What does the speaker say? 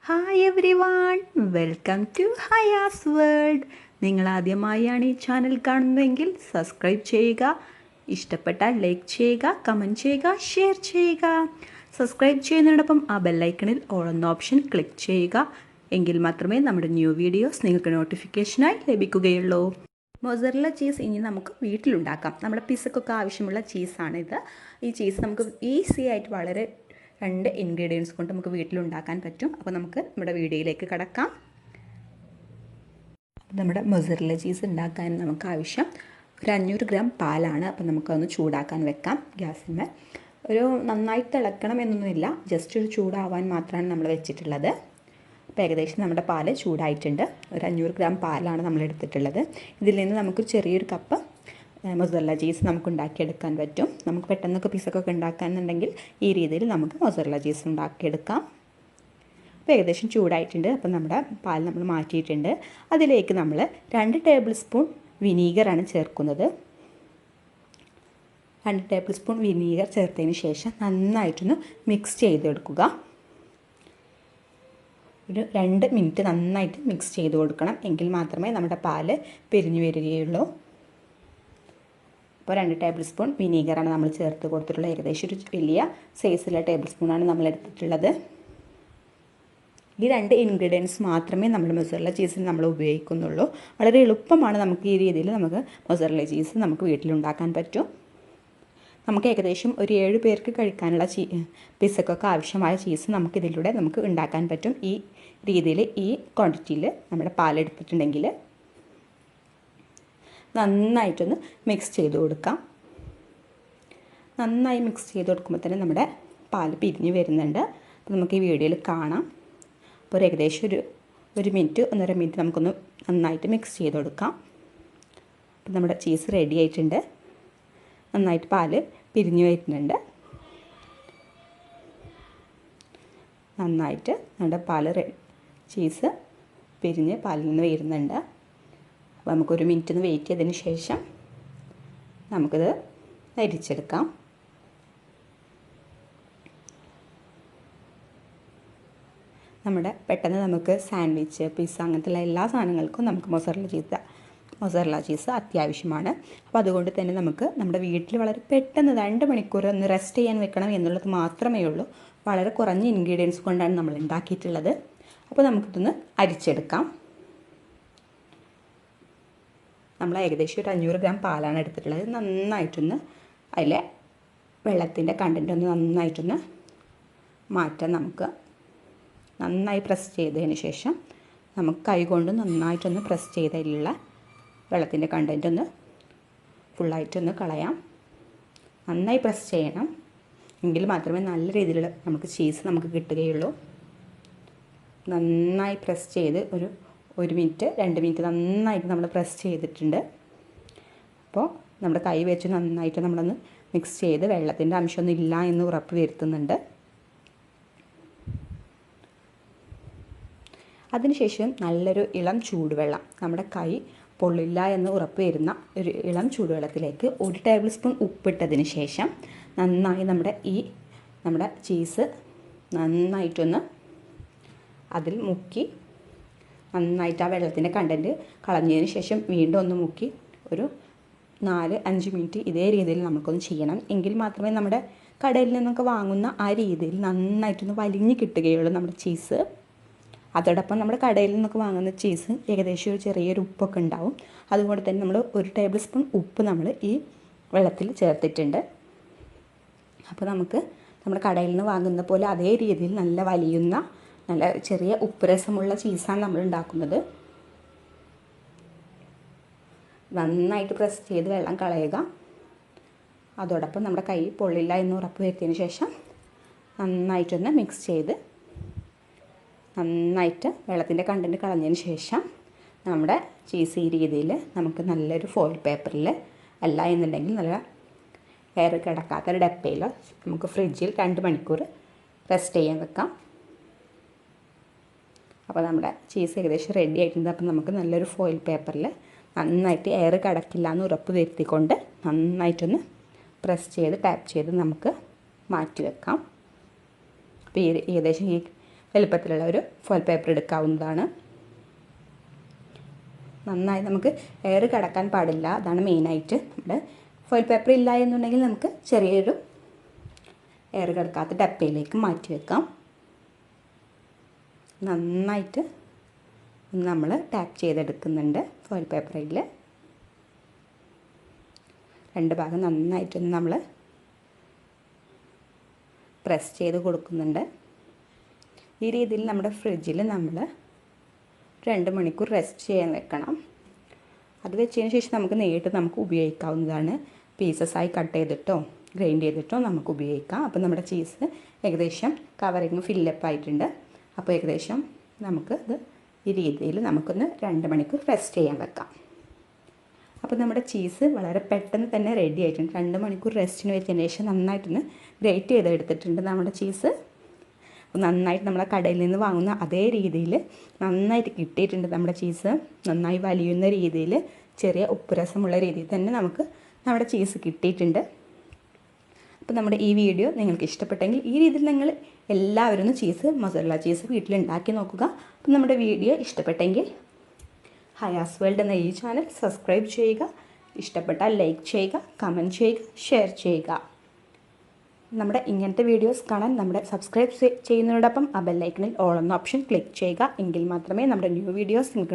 Hi everyone, welcome to Haya's world. നിങ്ങൾ ആദ്യമായാണ് ഈ ചാനൽ കാണുന്നതെങ്കിൽ സബ്സ്ക്രൈബ് ചെയ്യുക, ഇഷ്ടപ്പെട്ടാൽ ലൈക്ക് ചെയ്യുക, കമൻറ്റ് ചെയ്യുക, ഷെയർ ചെയ്യുക. സബ്സ്ക്രൈബ് ചെയ്യുന്നതിനോടൊപ്പം ആ ബെല്ലൈക്കണിൽ ഓൾ എന്ന ഓപ്ഷൻ ക്ലിക്ക് ചെയ്യുക. എങ്കിൽ മാത്രമേ നമ്മുടെ ന്യൂ വീഡിയോസ് നിങ്ങൾക്ക് നോട്ടിഫിക്കേഷനായി ലഭിക്കുകയുള്ളൂ. മൊസറല്ല ചീസ് ഇനി നമുക്ക് വീട്ടിലുണ്ടാക്കാം. നമ്മുടെ പിസക്കൊക്കെ ആവശ്യമുള്ള ചീസാണിത്. ഈ ചീസ് നമുക്ക് ഈസി ആയിട്ട് വളരെ 2 ഇൻഗ്രീഡിയൻസ് കൊണ്ട് നമുക്ക് വീട്ടിലുണ്ടാക്കാൻ പറ്റും. അപ്പോൾ നമുക്ക് നമ്മുടെ വീഡിയോയിലേക്ക് കടക്കാം. നമ്മുടെ മൊസറല്ല ചീസ് ഉണ്ടാക്കാൻ നമുക്ക് ആവശ്യം ഒരു 500 ഗ്രാം പാലാണ്. അപ്പോൾ നമുക്കതൊന്ന് ചൂടാക്കാൻ വെക്കാം ഗ്യാസിന്മേൽ. ഒരു നന്നായിട്ട് തിളക്കണം എന്നൊന്നുമില്ല, ജസ്റ്റ് ഒരു ചൂടാവാൻ മാത്രമാണ് നമ്മൾ വെച്ചിട്ടുള്ളത്. അപ്പോൾ ഏകദേശം നമ്മുടെ പാല് ചൂടായിട്ടുണ്ട്. ഒരു 500 ഗ്രാം പാലാണ് നമ്മൾ എടുത്തിട്ടുള്ളത്. ഇതിൽ നിന്ന് നമുക്ക് ചെറിയൊരു കപ്പ് മൊസറല്ല ചീസ് നമുക്ക് ഉണ്ടാക്കിയെടുക്കാൻ പറ്റും. നമുക്ക് പെട്ടെന്നൊക്കെ പിസക്കൊക്കെ ഉണ്ടാക്കാനുണ്ടെങ്കിൽ ഈ രീതിയിൽ നമുക്ക് മൊസറല്ല ചീസ് ഉണ്ടാക്കിയെടുക്കാം. അപ്പോൾ ഏകദേശം ചൂടായിട്ടുണ്ട്. അപ്പോൾ നമ്മുടെ പാൽ നമ്മൾ മാറ്റിയിട്ടുണ്ട്. അതിലേക്ക് നമ്മൾ 2 ടേബിൾ സ്പൂൺ വിനീഗറാണ് ചേർക്കുന്നത്. 2 ടേബിൾ സ്പൂൺ വിനീഗർ ചേർത്തതിന് ശേഷം നന്നായിട്ടൊന്ന് മിക്സ് ചെയ്തെടുക്കുക. ഒരു 2 മിനിറ്റ് നന്നായിട്ട് മിക്സ് ചെയ്ത് കൊടുക്കണം. എങ്കിൽ മാത്രമേ നമ്മുടെ പാല് പിരിഞ്ഞു വരികയുള്ളൂ. അപ്പോൾ 2 ടേബിൾ സ്പൂൺ വിനീഗറാണ് നമ്മൾ ചേർത്ത് കൊടുത്തിട്ടുള്ളത്. ഏകദേശം ഒരു വലിയ സൈസിലുള്ള ടേബിൾ സ്പൂണാണ് നമ്മൾ എടുത്തിട്ടുള്ളത്. ഈ 2 ഇൻഗ്രീഡിയൻസ് മാത്രമേ നമ്മൾ മൊസറല്ല ചീസിന് നമ്മൾ ഉപയോഗിക്കുന്നുള്ളൂ. വളരെ എളുപ്പമാണ്. നമുക്ക് ഈ രീതിയിൽ നമുക്ക് മൊസറല്ല ചീസ് നമുക്ക് വീട്ടിലുണ്ടാക്കാൻ പറ്റും. നമുക്ക് ഏകദേശം ഒരു 7 പേർക്ക് കഴിക്കാനുള്ള പിസക്കൊക്കെ ആവശ്യമായ ചീസ് നമുക്കിതിലൂടെ നമുക്ക് ഉണ്ടാക്കാൻ പറ്റും. ഈ രീതിയിൽ ഈ ക്വാണ്ടിറ്റിയിൽ നമ്മുടെ പാലെടുത്തിട്ടുണ്ടെങ്കിൽ നന്നായിട്ടൊന്ന് മിക്സ് ചെയ്ത് കൊടുക്കാം. നന്നായി മിക്സ് ചെയ്ത് കൊടുക്കുമ്പോൾ തന്നെ നമ്മുടെ പാല് പിരിഞ്ഞ് വരുന്നുണ്ട്. അപ്പോൾ നമുക്ക് ഈ വീഡിയോയിൽ കാണാം. അപ്പോൾ ഏകദേശം ഒരു മിനിറ്റ് 1.5 മിനിറ്റ് നമുക്കൊന്ന് നന്നായിട്ട് മിക്സ് ചെയ്ത് കൊടുക്കാം. അപ്പോൾ നമ്മുടെ ചീസ് റെഡി ആയിട്ടുണ്ട്. നന്നായിട്ട് പാല് പിരിഞ്ഞ് വരുന്നുണ്ട്. നന്നായിട്ട് നമ്മുടെ ചീസ് പിരിഞ്ഞ് പാലിൽ നിന്ന് വരുന്നുണ്ട്. അപ്പോൾ നമുക്കൊരു മിനിറ്റ് ഒന്ന് വെയിറ്റ് ചെയ്തതിന് ശേഷം നമുക്കിത് അരിച്ചെടുക്കാം. നമ്മുടെ പെട്ടെന്ന് നമുക്ക് സാൻഡ്വിച്ച്, പിസ്സ അങ്ങനത്തെ എല്ലാ സാധനങ്ങൾക്കും നമുക്ക് മൊസറല്ല ചീസ് അത്യാവശ്യമാണ്. അപ്പോൾ അതുകൊണ്ട് തന്നെ നമുക്ക് നമ്മുടെ വീട്ടിൽ വളരെ പെട്ടെന്ന് 2 മണിക്കൂർ ഒന്ന് റെസ്റ്റ് ചെയ്യാൻ വെക്കണം എന്നുള്ളത് മാത്രമേ ഉള്ളൂ. വളരെ കുറഞ്ഞ ഇൻഗ്രീഡിയൻസ് കൊണ്ടാണ് നമ്മൾ ഉണ്ടാക്കിയിട്ടുള്ളത്. അപ്പോൾ നമുക്കിതൊന്ന് അരിച്ചെടുക്കാം. നമ്മൾ ഏകദേശം ഒരു 500 ഗ്രാം പാലാണ് എടുത്തിട്ടുള്ളത്. നന്നായിട്ടൊന്ന് അതിലെ വെള്ളത്തിൻ്റെ കണ്ടൻറ്റ് ഒന്ന് നന്നായിട്ടൊന്ന് മാറ്റാൻ നമുക്ക് നന്നായി പ്രസ് ചെയ്തതിന് ശേഷം നമുക്ക് കൈ കൊണ്ട് നന്നായിട്ടൊന്ന് പ്രസ് ചെയ്തതിലുള്ള വെള്ളത്തിൻ്റെ കണ്ടൻറ്റ് ഒന്ന് ഫുള്ളായിട്ടൊന്ന് കളയാം. നന്നായി പ്രസ് ചെയ്യണം. എങ്കിൽ മാത്രമേ നല്ല രീതിയിൽ നമുക്ക് ചീസ് നമുക്ക് കിട്ടുകയുള്ളൂ. നന്നായി പ്രസ് ചെയ്ത് ഒരു 1 മിനിറ്റ് 2 മിനിറ്റ് നന്നായിട്ട് നമ്മൾ പ്രസ് ചെയ്തിട്ടുണ്ട്. അപ്പോൾ നമ്മുടെ കൈ വെച്ച് നന്നായിട്ട് നമ്മളൊന്ന് മിക്സ് ചെയ്ത് വെള്ളത്തിൻ്റെ അംശമൊന്നും ഇല്ല എന്ന് ഉറപ്പ് വരുത്തുന്നുണ്ട്. അതിനുശേഷം നല്ലൊരു ഇളം ചൂടുവെള്ളം, നമ്മുടെ കൈ പൊള്ളില്ല എന്ന് ഉറപ്പ് വരുന്ന ഒരു ഇളം ചൂടുവെള്ളത്തിലേക്ക് 1 ടേബിൾ സ്പൂൺ ഉപ്പിട്ടതിന് ശേഷം നന്നായി നമ്മുടെ ചീസ് നന്നായിട്ടൊന്ന് അതിൽ മുക്കി നന്നായിട്ട് ആ വെള്ളത്തിൻ്റെ കണ്ടൻറ്റ് കളഞ്ഞതിന് ശേഷം വീണ്ടും ഒന്ന് മുക്കി ഒരു 4-5 മിനിറ്റ് ഇതേ രീതിയിൽ നമുക്കൊന്ന് ചെയ്യണം. എങ്കിൽ മാത്രമേ നമ്മുടെ കടയിൽ നിന്നൊക്കെ വാങ്ങുന്ന ആ രീതിയിൽ നന്നായിട്ടൊന്ന് വലിഞ്ഞ് കിട്ടുകയുള്ളൂ നമ്മുടെ ചീസ്. അതോടൊപ്പം നമ്മുടെ കടയിൽ നിന്നൊക്കെ വാങ്ങുന്ന ചീസ് ഏകദേശം ഒരു ചെറിയൊരു ഉപ്പൊക്കെ ഉണ്ടാവും. അതുകൊണ്ട് തന്നെ നമ്മൾ 1 ടേബിൾ സ്പൂൺ ഉപ്പ് നമ്മൾ ഈ വെള്ളത്തിൽ ചേർത്തിട്ടുണ്ട്. അപ്പോൾ നമുക്ക് നമ്മുടെ കടയിൽ നിന്ന് വാങ്ങുന്ന പോലെ അതേ രീതിയിൽ നല്ല വലിയുന്ന നല്ല ചെറിയ ഉപ്പ് രസമുള്ള ചീസാണ് നമ്മൾ ഉണ്ടാക്കുന്നത്. നന്നായിട്ട് പ്രസ് ചെയ്ത് വെള്ളം കളയുക. അതോടൊപ്പം നമ്മുടെ കൈ പൊള്ളില്ല എന്ന് ഉറപ്പ് വരുത്തിയതിന് ശേഷം നന്നായിട്ടൊന്ന് മിക്സ് ചെയ്ത് നന്നായിട്ട് വെള്ളത്തിൻ്റെ കണ്ടൻറ്റ് കളഞ്ഞതിന് ശേഷം നമ്മുടെ ചീസ് ഈ രീതിയിൽ നമുക്ക് നല്ലൊരു ഫോയിൽ പേപ്പറിൽ അല്ല എന്നുണ്ടെങ്കിൽ നല്ല എയർ കിടക്കാത്തൊരു ഡപ്പയിൽ നമുക്ക് ഫ്രിഡ്ജിൽ 2 മണിക്കൂർ റെസ്റ്റ് ചെയ്യാൻ വെക്കാം. അപ്പോൾ നമ്മുടെ ചീസ് ഏകദേശം റെഡി ആയിട്ടുണ്ട്. അപ്പോൾ നമുക്ക് നല്ലൊരു ഫോയിൽ പേപ്പറിൽ നന്നായിട്ട് എയർ കിടക്കില്ല എന്ന് ഉറപ്പ് വരുത്തിക്കൊണ്ട് നന്നായിട്ടൊന്ന് പ്രസ് ചെയ്ത് ടാപ്പ് ചെയ്ത് നമുക്ക് മാറ്റി വെക്കാം. അപ്പോൾ ഏകദേശം ഈ എളുപ്പത്തിലുള്ള ഒരു ഫോയിൽ പേപ്പർ എടുക്കാവുന്നതാണ്. നന്നായി നമുക്ക് എയർ കടക്കാൻ പാടില്ല, അതാണ് മെയിനായിട്ട്. നമ്മുടെ ഫോയിൽ പേപ്പർ ഇല്ല എന്നുണ്ടെങ്കിൽ നമുക്ക് ചെറിയൊരു എയർ കിടക്കാത്ത ഡപ്പയിലേക്ക് മാറ്റി വെക്കാം. നന്നായിട്ട് നമ്മൾ ടാപ്പ് ചെയ്തെടുക്കുന്നുണ്ട് ഫോയിൽ പേപ്പറിൽ. രണ്ട് ഭാഗം നന്നായിട്ടൊന്ന് നമ്മൾ പ്രസ് ചെയ്ത് കൊടുക്കുന്നുണ്ട്. ഈ രീതിയിൽ നമ്മുടെ ഫ്രിഡ്ജിൽ നമ്മൾ 2 മണിക്കൂർ റെസ്റ്റ് ചെയ്യാൻ വെക്കണം. അത് വെച്ചതിന് ശേഷം നമുക്ക് ഉപയോഗിക്കാവുന്നതാണ്. പീസസായി കട്ട് ചെയ്തിട്ടോ ഗ്രൈൻഡ് ചെയ്തിട്ടോ നമുക്ക് ഉപയോഗിക്കാം. അപ്പോൾ നമ്മുടെ ചീസ് ഏകദേശം കവറിങ് ഫില്ലപ്പ് ആയിട്ടുണ്ട്. അപ്പോൾ ഏകദേശം നമുക്കത് ഈ രീതിയിൽ നമുക്കൊന്ന് 2 മണിക്കൂർ റെസ്റ്റ് ചെയ്യാൻ വെക്കാം. അപ്പോൾ നമ്മുടെ ചീസ് വളരെ പെട്ടെന്ന് തന്നെ റെഡി ആയിട്ടുണ്ട്. 2 മണിക്കൂർ റെസ്റ്റിന് വെച്ചതിന് ശേഷം നന്നായിട്ടൊന്ന് ഗ്രേറ്റ് ചെയ്തെടുത്തിട്ടുണ്ട് നമ്മുടെ ചീസ്. അപ്പോൾ നന്നായിട്ട് നമ്മളെ കടയിൽ നിന്ന് വാങ്ങുന്ന അതേ രീതിയിൽ നന്നായിട്ട് കിട്ടിയിട്ടുണ്ട് നമ്മുടെ ചീസ്. നന്നായി വലിയുന്ന രീതിയിൽ, ചെറിയ ഉപ്പുരസമുള്ള രീതിയിൽ തന്നെ നമുക്ക് നമ്മുടെ ചീസ് കിട്ടിയിട്ടുണ്ട്. അപ്പോൾ നമ്മുടെ ഈ വീഡിയോ നിങ്ങൾക്ക് ഇഷ്ടപ്പെട്ടെങ്കിൽ ഈ രീതിയിൽ നിങ്ങൾ എല്ലാവരും മൊസറല്ല ചീസ് വീട്ടിലുണ്ടാക്കി നോക്കുക. അപ്പോൾ നമ്മുടെ വീഡിയോ ഇഷ്ടപ്പെട്ടെങ്കിൽ ഹയാസ് വേൾഡ് എന്ന ഈ ചാനൽ സബ്സ്ക്രൈബ് ചെയ്യുക. ഇഷ്ടപ്പെട്ടാൽ ലൈക്ക് ചെയ്യുക, കമൻറ്റ് ചെയ്യുക, ഷെയർ ചെയ്യുക. നമ്മുടെ ഇങ്ങനത്തെ വീഡിയോസ് കാണാൻ നമ്മുടെ സബ്സ്ക്രൈബ് ചെയ്യുന്നതിനോടൊപ്പം ആ ബെല്ലൈക്കണിൽ ഓൾ എന്ന ഓപ്ഷൻ ക്ലിക്ക് ചെയ്യുക. എങ്കിൽ മാത്രമേ നമ്മുടെ ന്യൂ വീഡിയോസ് നിങ്ങൾക്ക്